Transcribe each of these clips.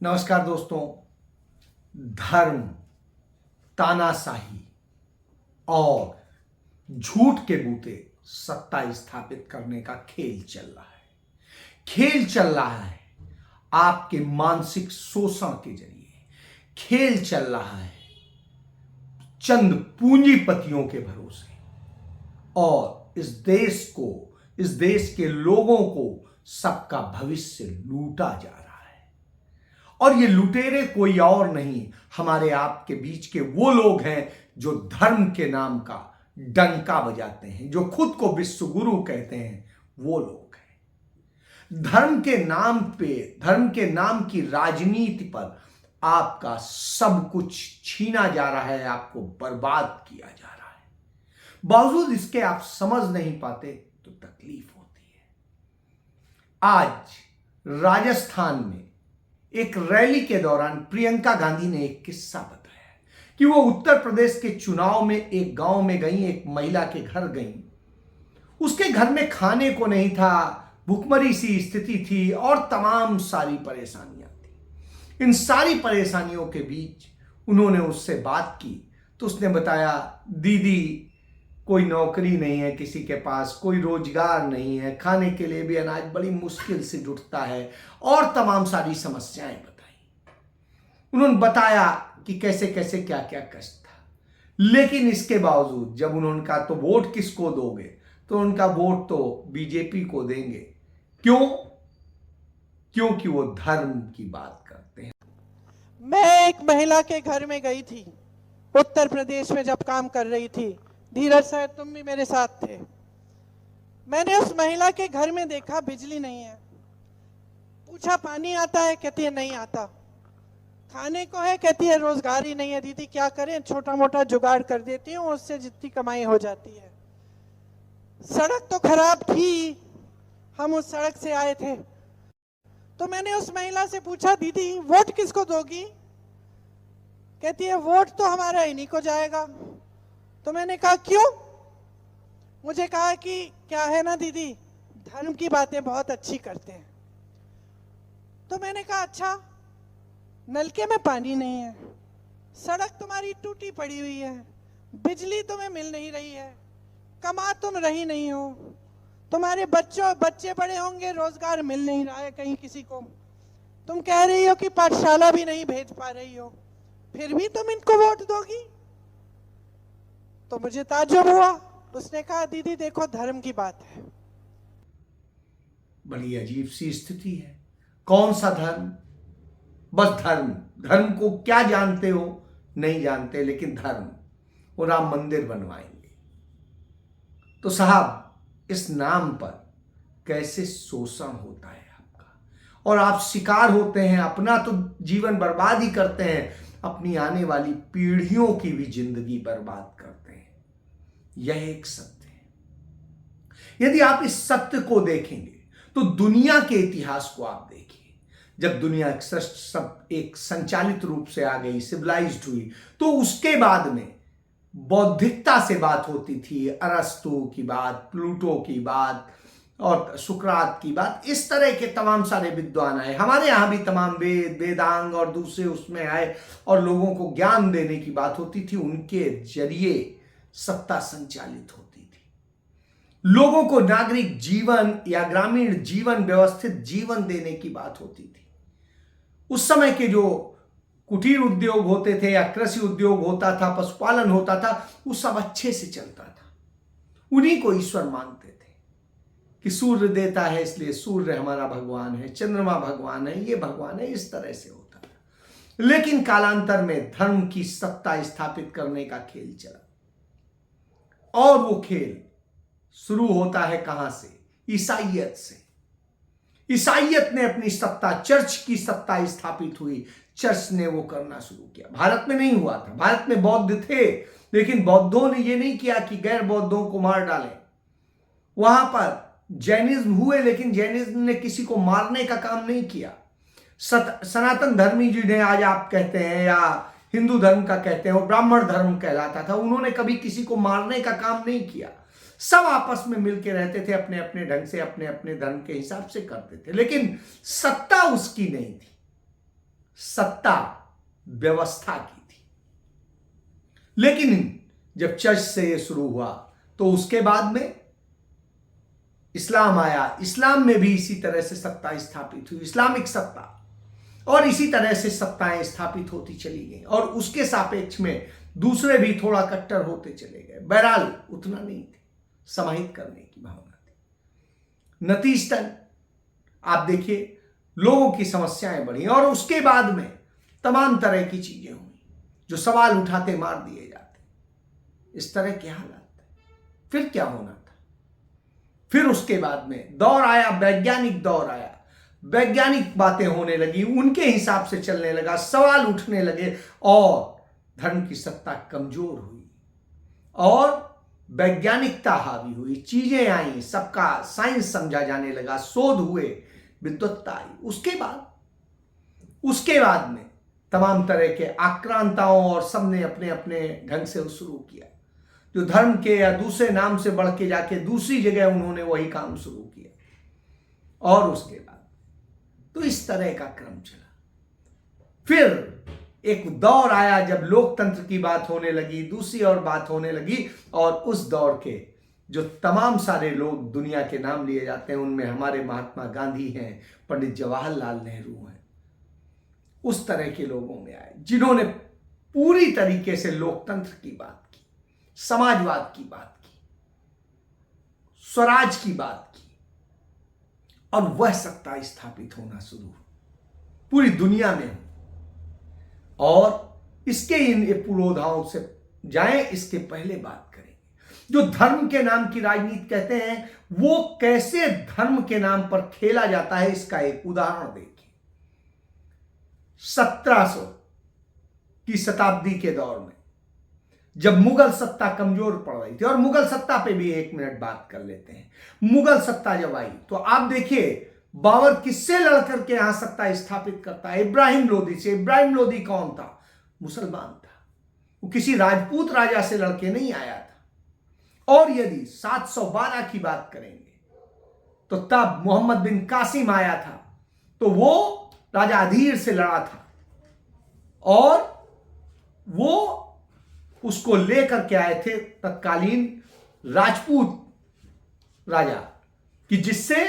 नमस्कार दोस्तों। धर्म, तानाशाही और झूठ के बूते सत्ता स्थापित करने का खेल चल रहा है। खेल चल रहा है आपके मानसिक शोषण के जरिए। खेल चल रहा है चंद पूंजीपतियों के भरोसे और इस देश के लोगों को सबका भविष्य लूटा जा रहा है। और ये लुटेरे कोई और नहीं, हमारे आपके बीच के वो लोग हैं जो धर्म के नाम का डंका बजाते हैं, जो खुद को विश्व गुरु कहते हैं। वो लोग हैं धर्म के नाम पे, धर्म के नाम की राजनीति पर आपका सब कुछ छीना जा रहा है, आपको बर्बाद किया जा रहा है। बावजूद इसके आप समझ नहीं पाते तो तकलीफ होती है। आज राजस्थान में एक रैली के दौरान प्रियंका गांधी ने एक किस्सा बताया कि वो उत्तर प्रदेश के चुनाव में एक गांव में गई, एक महिला के घर गई। उसके घर में खाने को नहीं था, भुखमरी सी स्थिति थी और तमाम सारी परेशानियां थी। इन सारी परेशानियों के बीच उन्होंने उससे बात की तो उसने बताया, दीदी कोई नौकरी नहीं है, किसी के पास कोई रोजगार नहीं है, खाने के लिए भी अनाज बड़ी मुश्किल से जुटता है और तमाम सारी समस्याएं बताई। उन्होंने बताया कि कैसे कैसे क्या क्या कष्ट था। लेकिन इसके बावजूद जब उन्होंने कहा तो वोट किसको दोगे, तो उनका वोट तो बीजेपी को देंगे। क्यों? क्योंकि वो धर्म की बात करते हैं। मैं एक महिला के घर में गई थी, उत्तर प्रदेश में जब काम कर रही थी। धीरज सर, तुम भी मेरे साथ थे। मैंने उस महिला के घर में देखा बिजली नहीं है। पूछा पानी आता है, कहती है नहीं आता। खाने को है, कहती है रोजगार ही नहीं है। दीदी क्या करें, छोटा मोटा जुगाड़ कर देती हूँ, उससे जितनी कमाई हो जाती है। सड़क तो खराब थी, हम उस सड़क से आए थे। तो मैंने उस महिला से पूछा, दीदी वोट किसको दोगी? कहती है वोट तो हमारा इन्हीं को जाएगा। तो मैंने कहा क्यों? मुझे कहा कि क्या है ना दीदी, धर्म की बातें बहुत अच्छी करते हैं। तो मैंने कहा अच्छा, नलके में पानी नहीं है, सड़क तुम्हारी टूटी पड़ी हुई है, बिजली तुम्हें मिल नहीं रही है, कमा तुम रही नहीं हो, तुम्हारे बच्चे बड़े होंगे, रोजगार मिल नहीं रहा है कहीं किसी को, तुम कह रही हो कि पाठशाला भी नहीं भेज पा रही हो, फिर भी तुम इनको वोट दोगी? तो मुझे ताज्जुब हुआ। उसने कहा दीदी देखो धर्म की बात है। बड़ी अजीब सी स्थिति है। कौन सा धर्म? बस धर्म। धर्म को क्या जानते हो? नहीं जानते, लेकिन धर्म। वो राम मंदिर बनवाएंगे। तो साहब, इस नाम पर कैसे शोषण होता है आपका, और आप शिकार होते हैं। अपना तो जीवन बर्बाद ही करते हैं, अपनी आने वाली पीढ़ियों की भी जिंदगी बर्बाद करते हैं। यह एक सत्य है। यदि आप इस सत्य को देखेंगे तो दुनिया के इतिहास को आप देखिए। जब दुनिया एक संचालित रूप से आ गई, सिविलाइज्ड हुई, तो उसके बाद में बौद्धिकता से बात होती थी। अरस्तु की बात, प्लूटो की बात और सुकरात की बात, इस तरह के तमाम सारे विद्वान आए। हमारे यहाँ भी तमाम वेदांग और दूसरे उसमें आए और लोगों को ज्ञान देने की बात होती थी। उनके जरिए सत्ता संचालित होती थी। लोगों को नागरिक जीवन या ग्रामीण जीवन, व्यवस्थित जीवन देने की बात होती थी। उस समय के जो कुटीर उद्योग होते थे या कृषि उद्योग होता था, पशुपालन होता था, वो सब अच्छे से चलता था। उन्हीं को ईश्वर मानते थे कि सूर्य देता है इसलिए सूर्य हमारा भगवान है, चंद्रमा भगवान है, ये भगवान है, इस तरह से होता था। लेकिन कालांतर में धर्म की सत्ता स्थापित करने का खेल चला, और वो खेल शुरू होता है कहां से? ईसाइयत से। ईसाइयत ने अपनी सत्ता, चर्च की सत्ता स्थापित हुई। चर्च ने वो करना शुरू किया। भारत में नहीं हुआ था। भारत में बौद्ध थे, लेकिन बौद्धों ने ये नहीं किया कि गैर बौद्धों को मार डालें। वहां पर जैनिज्म हुए, लेकिन जैनिज्म ने किसी को मारने का काम नहीं किया। सनातन धर्मी जिन्हें आज आप कहते हैं या हिंदू धर्म का कहते हैं, वो ब्राह्मण धर्म कहलाता था। उन्होंने कभी किसी को मारने का काम नहीं किया। सब आपस में मिलकर रहते थे, अपने अपने ढंग से, अपने अपने धर्म के हिसाब से करते थे। लेकिन सत्ता उसकी नहीं थी। सत्ता व्यवस्था की थी। लेकिन जब चर्च से ये शुरू हुआ तो उसके बाद में इस्लाम आया। इस्लाम में भी इसी तरह से सत्ता स्थापित हुई, इस्लामिक सत्ता, और इसी तरह से सत्ताएं स्थापित होती चली गई और उसके सापेक्ष में दूसरे भी थोड़ा कट्टर होते चले गए। बहरहाल उतना नहीं थे, समाहित करने की भावना थी। नतीजतन आप देखिए लोगों की समस्याएं बढ़ी और उसके बाद में तमाम तरह की चीजें हुई जो सवाल उठाते मार दिए जाते। इस तरह के हालात थे। फिर क्या होना था? फिर उसके बाद में दौर आया, वैज्ञानिक दौर आया, वैज्ञानिक बातें होने लगी, उनके हिसाब से चलने लगा, सवाल उठने लगे और धर्म की सत्ता कमजोर हुई और वैज्ञानिकता हावी हुई। चीजें आई, सबका साइंस समझा जाने लगा, शोध हुए, विद्वत्ता आई। उसके बाद में तमाम तरह के आक्रांताओं और सबने अपने अपने ढंग से शुरू किया, जो धर्म के या दूसरे नाम से बढ़ के जाके दूसरी जगह उन्होंने वही काम शुरू किया। और उसके बाद तो इस तरह का क्रम चला। फिर एक दौर आया जब लोकतंत्र की बात होने लगी, दूसरी और बात होने लगी, और उस दौर के जो तमाम सारे लोग दुनिया के नाम लिए जाते हैं, उनमें हमारे महात्मा गांधी हैं, पंडित जवाहरलाल नेहरू हैं, उस तरह के लोगों में आए जिन्होंने पूरी तरीके से लोकतंत्र की बात की, समाजवाद की बात की, स्वराज की बात की, और वह सत्ता स्थापित होना शुरू हुई पूरी दुनिया में। और इसके इन पुरोधाओं से जाएं, इसके पहले बात करेंगे जो धर्म के नाम की राजनीति कहते हैं, वो कैसे धर्म के नाम पर खेला जाता है। इसका एक उदाहरण देखिए। 1700 की शताब्दी के दौर में जब मुगल सत्ता कमजोर पड़ रही थी, और मुगल सत्ता पे भी एक मिनट बात कर लेते हैं। मुगल सत्ता जब आई तो आप देखिए बाबर किससे लड़ करके यहां सत्ता स्थापित करता है? इब्राहिम लोदी से। इब्राहिम लोदी कौन था? मुसलमान था, वो किसी राजपूत राजा से लड़के नहीं आया था। और यदि 712 की बात करेंगे तो तब मोहम्मद बिन कासिम आया था, तो वो राजा अधीर से लड़ा था और वो उसको लेकर के आए थे तत्कालीन राजपूत राजा, कि जिससे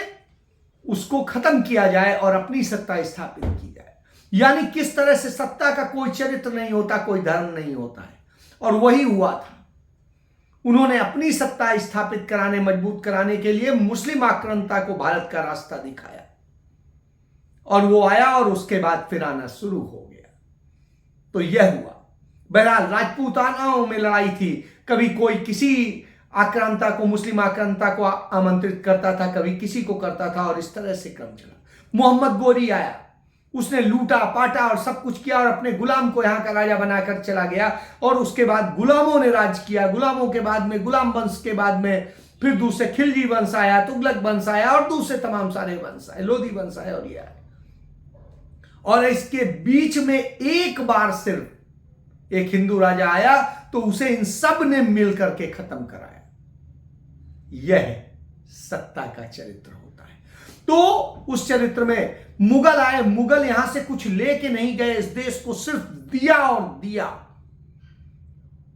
उसको खत्म किया जाए और अपनी सत्ता स्थापित की जाए। यानी किस तरह से सत्ता का कोई चरित्र नहीं होता, कोई धर्म नहीं होता है, और वही हुआ था। उन्होंने अपनी सत्ता स्थापित कराने, मजबूत कराने के लिए मुस्लिम आक्रांता को भारत का रास्ता दिखाया, और वो आया और उसके बाद फिर आना शुरू हो गया। तो यह हुआ। बहरहाल राजपूतानाओं में लड़ाई थी, कभी कोई किसी आक्रांता को, मुस्लिम आक्रांता को आमंत्रित करता था, कभी किसी को करता था, और इस तरह से क्रम चला। मोहम्मद गोरी आया, उसने लूटा पाटा और सब कुछ किया और अपने गुलाम को यहां का राजा बनाकर चला गया, और उसके बाद गुलामों ने राज किया। गुलामों के बाद में, गुलाम वंश के बाद में फिर दूसरे खिलजी वंश आया, तुगलक वंश आया, और दूसरे तमाम सारे वंश आए, लोधी वंश आए, और ये आए। और इसके बीच में एक बार सिर्फ एक हिंदू राजा आया, तो उसे इन सब ने मिलकर के खत्म कराया। यह सत्ता का चरित्र होता है। तो उस चरित्र में मुगल आए। मुगल यहां से कुछ लेके नहीं गए, इस देश को सिर्फ दिया और दिया।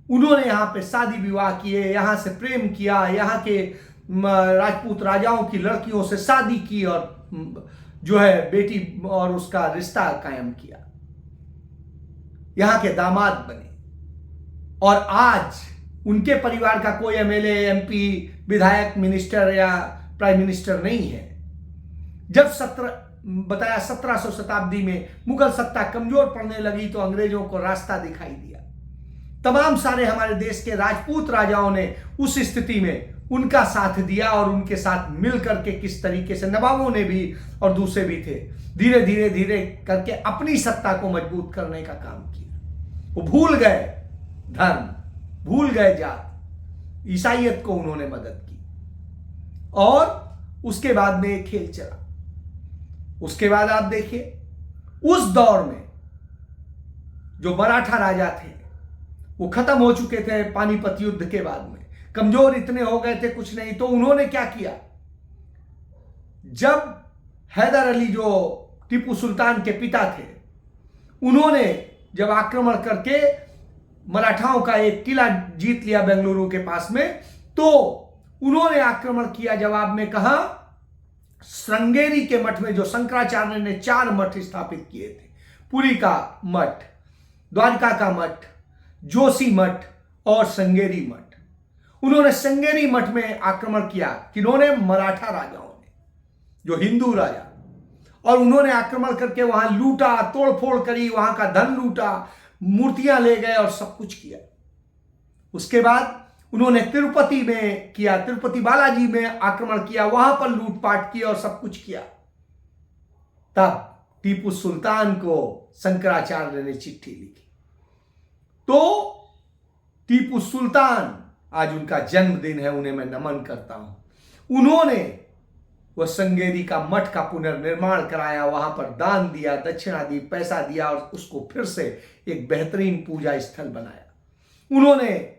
उन्होंने यहां पे शादी विवाह किए, यहां से प्रेम किया, यहां के राजपूत राजाओं की लड़कियों से शादी की, और जो है बेटी और उसका रिश्ता कायम किया, यहां के दामाद बने। और आज उनके परिवार का कोई एमएलए, एमपी, विधायक, मिनिस्टर या प्राइम मिनिस्टर नहीं है। जब 1700 शताब्दी में मुगल सत्ता कमजोर पड़ने लगी तो अंग्रेजों को रास्ता दिखाई दिया। तमाम सारे हमारे देश के राजपूत राजाओं ने उस स्थिति में उनका साथ दिया, और उनके साथ मिल करके किस तरीके से नवाबों ने भी और दूसरे भी थे, धीरे धीरे धीरे करके अपनी सत्ता को मजबूत करने का काम किया। वो भूल गए धर्म, भूल गए जात, ईसाइयत को उन्होंने मदद की, और उसके बाद में एक खेल चला। उसके बाद आप देखिए उस दौर में जो मराठा राजा थे वो खत्म हो चुके थे पानीपत युद्ध के बाद में, कमजोर इतने हो गए थे कुछ नहीं। तो उन्होंने क्या किया, जब हैदर अली जो टीपू सुल्तान के पिता थे, उन्होंने जब आक्रमण करके मराठाओं का एक किला जीत लिया बेंगलुरु के पास में, तो उन्होंने आक्रमण किया, जवाब में कहा श्रृंगेरी के मठ में, जो शंकराचार्य ने 4 मठ स्थापित किए थे, पुरी का मठ, द्वारका का मठ, जोशी मठ और श्रृंगेरी मठ। उन्होंने श्रृंगेरी मठ में आक्रमण किया, किन्होंने? मराठा राजाओं ने, जो हिंदू राजा, और उन्होंने आक्रमण करके वहां लूटा, तोड़फोड़ करी, वहां का धन लूटा, मूर्तियां ले गए और सब कुछ किया। उसके बाद उन्होंने तिरुपति में किया, तिरुपति बालाजी में आक्रमण किया, वहां पर लूटपाट किया और सब कुछ किया। तब टीपू सुल्तान को शंकराचार्य ने चिट्ठी लिखी। तो टीपू सुल्तान, आज उनका जन्मदिन है, उन्हें मैं नमन करता हूं। उन्होंने वह श्रृंगेरी का मठ का पुनर्निर्माण कराया, वहां पर दान दिया, दक्षिणा दी, पैसा दिया और उसको फिर से एक बेहतरीन पूजा स्थल बनाया। उन्होंने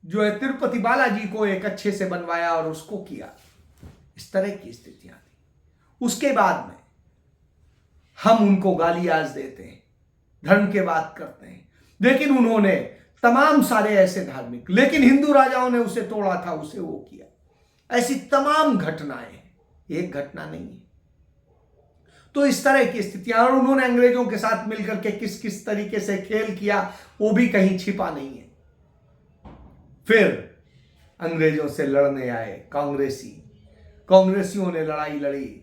जो है तिरुपति बालाजी को एक अच्छे से बनवाया और उसको किया। इस तरह की स्थितियां थी। उसके बाद में हम उनको गाली आज देते हैं, धर्म के बात करते हैं, लेकिन उन्होंने तमाम सारे ऐसे धार्मिक, लेकिन हिंदू राजाओं ने उसे तोड़ा था, उसे वो किया। ऐसी तमाम घटनाएं हैं, एक घटना नहीं है। तो इस तरह की स्थितियां, और उन्होंने अंग्रेजों के साथ मिलकर के किस किस तरीके से खेल किया, वो भी कहीं छिपा नहीं है। फिर अंग्रेजों से लड़ने आए कांग्रेसियों ने लड़ाई लड़ी।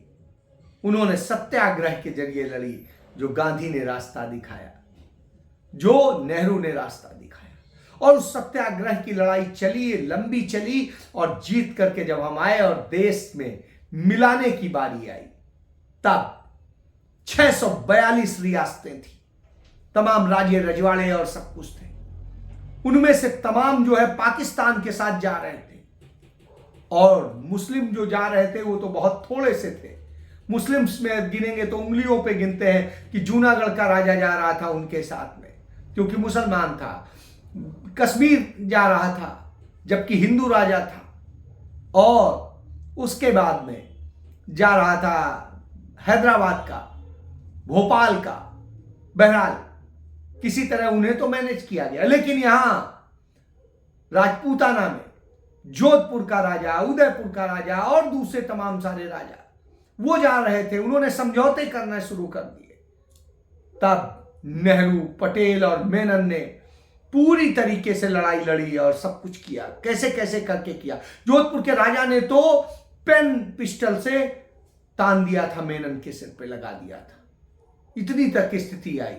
उन्होंने सत्याग्रह के जरिए लड़ी, जो गांधी ने रास्ता दिखाया, जो नेहरू ने रास्ता दिखाया, और उस सत्याग्रह की लड़ाई चली, लंबी चली, और जीत करके जब हम आए और देश में मिलाने की बारी आई, तब 642 रियासतें थी, तमाम राज्य रजवाड़े और सब कुछ थे। उनमें से तमाम जो है पाकिस्तान के साथ जा रहे थे, और मुस्लिम जो जा रहे थे वो तो बहुत थोड़े से थे। मुस्लिम्स में गिनेंगे तो उंगलियों पे गिनते हैं कि जूनागढ़ का राजा जा रहा था उनके साथ में, क्योंकि मुसलमान था। कश्मीर जा रहा था जबकि हिंदू राजा था, और उसके बाद में जा रहा था हैदराबाद का, भोपाल का। बहरहाल किसी तरह उन्हें तो मैनेज किया गया, लेकिन यहां राजपूताना में जोधपुर का राजा, उदयपुर का राजा और दूसरे तमाम सारे राजा वो जा रहे थे। उन्होंने समझौते करना शुरू कर दिए। तब नेहरू, पटेल और मेनन ने पूरी तरीके से लड़ाई लड़ी और सब कुछ किया, कैसे कैसे करके किया। जोधपुर के राजा ने तो पेन पिस्टल से तान दिया था, मेनन के सिर पे लगा दिया था। इतनी तक की स्थिति आई।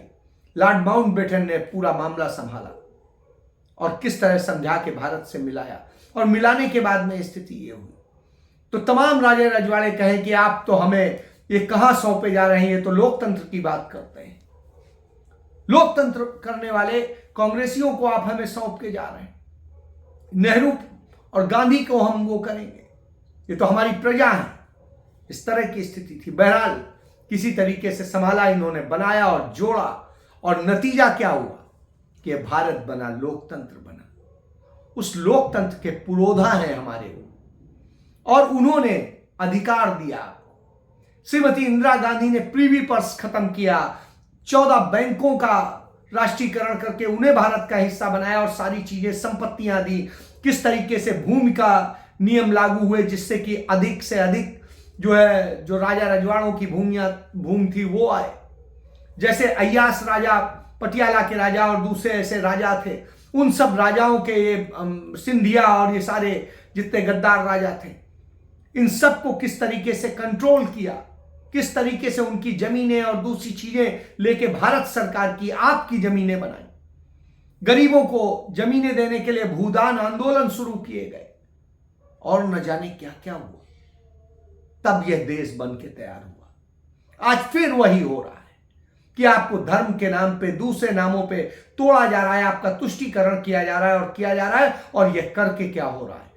लॉर्ड माउंटबेटन ने पूरा मामला संभाला और किस तरह समझा के भारत से मिलाया, और मिलाने के बाद में स्थिति ये हुई। तो तमाम राजे रजवाड़े कहे कि आप तो हमें ये कहां सौंपे जा रहे हैं, ये तो लोकतंत्र की बात करते हैं, लोकतंत्र करने वाले कांग्रेसियों को आप हमें सौंप के जा रहे हैं, नेहरू और गांधी को हम वो करेंगे, ये तो हमारी प्रजा है। इस तरह की स्थिति थी। बहरहाल किसी तरीके से संभाला इन्होंने, बनाया और जोड़ा, और नतीजा क्या हुआ कि भारत बना, लोकतंत्र बना। उस लोकतंत्र के पुरोधा हैं हमारे वो, और उन्होंने अधिकार दिया। श्रीमती इंदिरा गांधी ने प्रीवी पर्स खत्म किया, 14 बैंकों का राष्ट्रीयकरण करके उन्हें भारत का हिस्सा बनाया, और सारी चीजें, संपत्तियां दी। किस तरीके से भूमि का नियम लागू हुए, जिससे कि अधिक से अधिक जो है, जो राजा रजवाड़ों की भूमि थी वो आए। जैसे अय्यास राजा, पटियाला के राजा और दूसरे ऐसे राजा थे, उन सब राजाओं के ये सिंधिया और ये सारे जितने गद्दार राजा थे, इन सब को किस तरीके से कंट्रोल किया, किस तरीके से उनकी जमीनें और दूसरी चीजें लेके भारत सरकार की, आपकी जमीनें बनाई। गरीबों को जमीनें देने के लिए भूदान आंदोलन शुरू किए गए, और न जाने क्या क्या हुआ। तब यह देश बन के तैयार हुआ। आज फिर वही हो रहा है कि आपको धर्म के नाम पे, दूसरे नामों पे तोड़ा जा रहा है, आपका तुष्टीकरण किया जा रहा है और किया जा रहा है। और यह करके क्या हो रहा है,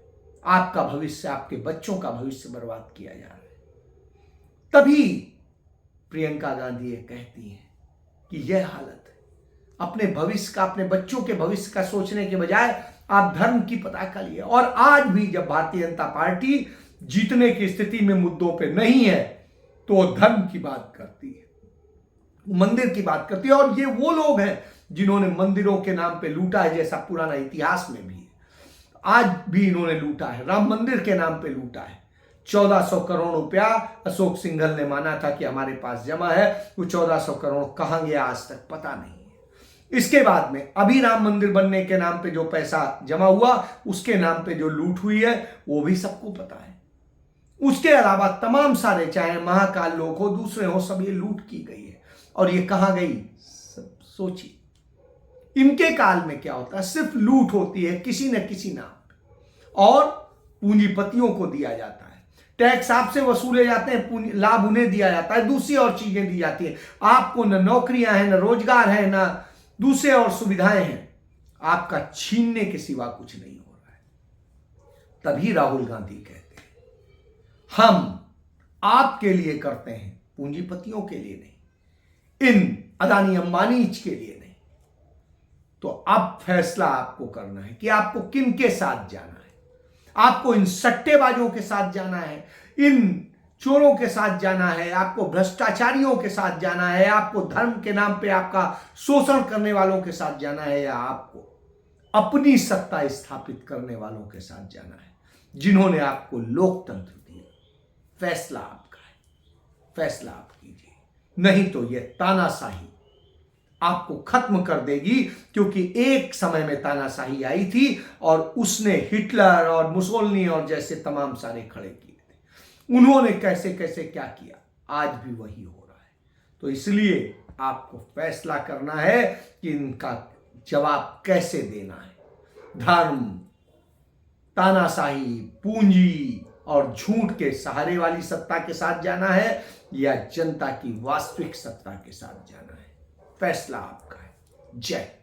आपका भविष्य, आपके बच्चों का भविष्य बर्बाद किया जा रहा है। तभी प्रियंका गांधी ये कहती हैं कि यह हालत है। अपने भविष्य का, अपने बच्चों के भविष्य का सोचने के बजाय आप धर्म की पताका लिए। और आज भी जब भारतीय जनता पार्टी जीतने की स्थिति में मुद्दों पे नहीं है, तो धर्म की बात करती है। मंदिर की बात करती है। और ये वो लोग हैं जिन्होंने मंदिरों के नाम पे लूटा है, जैसा पुराना इतिहास में भी है। आज भी इन्होंने लूटा है, राम मंदिर के नाम पे लूटा है। 1400 करोड़ रुपया अशोक सिंघल ने माना था कि हमारे पास जमा है, वो 1400 करोड़ कहां गया आज तक पता नहीं है। इसके बाद में अभी राम मंदिर बनने के नाम पे जो पैसा जमा हुआ, उसके नाम पे जो लूट हुई है, वो भी सबको पता है। उसके अलावा तमाम सारे, चाहे महाकाल लोग हो, दूसरे हो, सब ये लूट की गई है। और ये कहां गई, सब सोचिए। इनके काल में क्या होता है, सिर्फ लूट होती है किसी न किसी नाम पे, और पूंजीपतियों को दिया जाता है। टैक्स आपसे वसूले जाते हैं, लाभ उन्हें दिया जाता है, दूसरी और चीजें दी जाती है। आपको न नौकरियां हैं, न रोजगार है, न दूसरे और सुविधाएं हैं। आपका छीनने के सिवा कुछ नहीं हो रहा है। तभी राहुल गांधी कहते हैं हम आपके लिए करते हैं, पूंजीपतियों के लिए नहीं, इन अदानी अंबानी के लिए नहीं। तो अब फैसला आपको करना है कि आपको किन के साथ जाना है। आपको इन सट्टेबाजों के साथ जाना है, इन चोरों के साथ जाना है, आपको भ्रष्टाचारियों के साथ जाना है, आपको धर्म के नाम पे आपका शोषण करने वालों के साथ जाना है, या आपको अपनी सत्ता स्थापित करने वालों के साथ जाना है, जिन्होंने आपको लोकतंत्र दिया। फैसला आपका है, फैसला आप कीजिए। नहीं तो यह तानाशाही आपको खत्म कर देगी, क्योंकि एक समय में तानाशाही आई थी और उसने हिटलर और मुसोलिनी और जैसे तमाम सारे खड़े किए थे। उन्होंने कैसे कैसे क्या किया, आज भी वही हो रहा है। तो इसलिए आपको फैसला करना है कि इनका जवाब कैसे देना है। धर्म, तानाशाही, पूंजी और झूठ के सहारे वाली सत्ता के साथ जाना है, या जनता की वास्तविक सत्ता के साथ जाना है। फैसला आपका है। जय।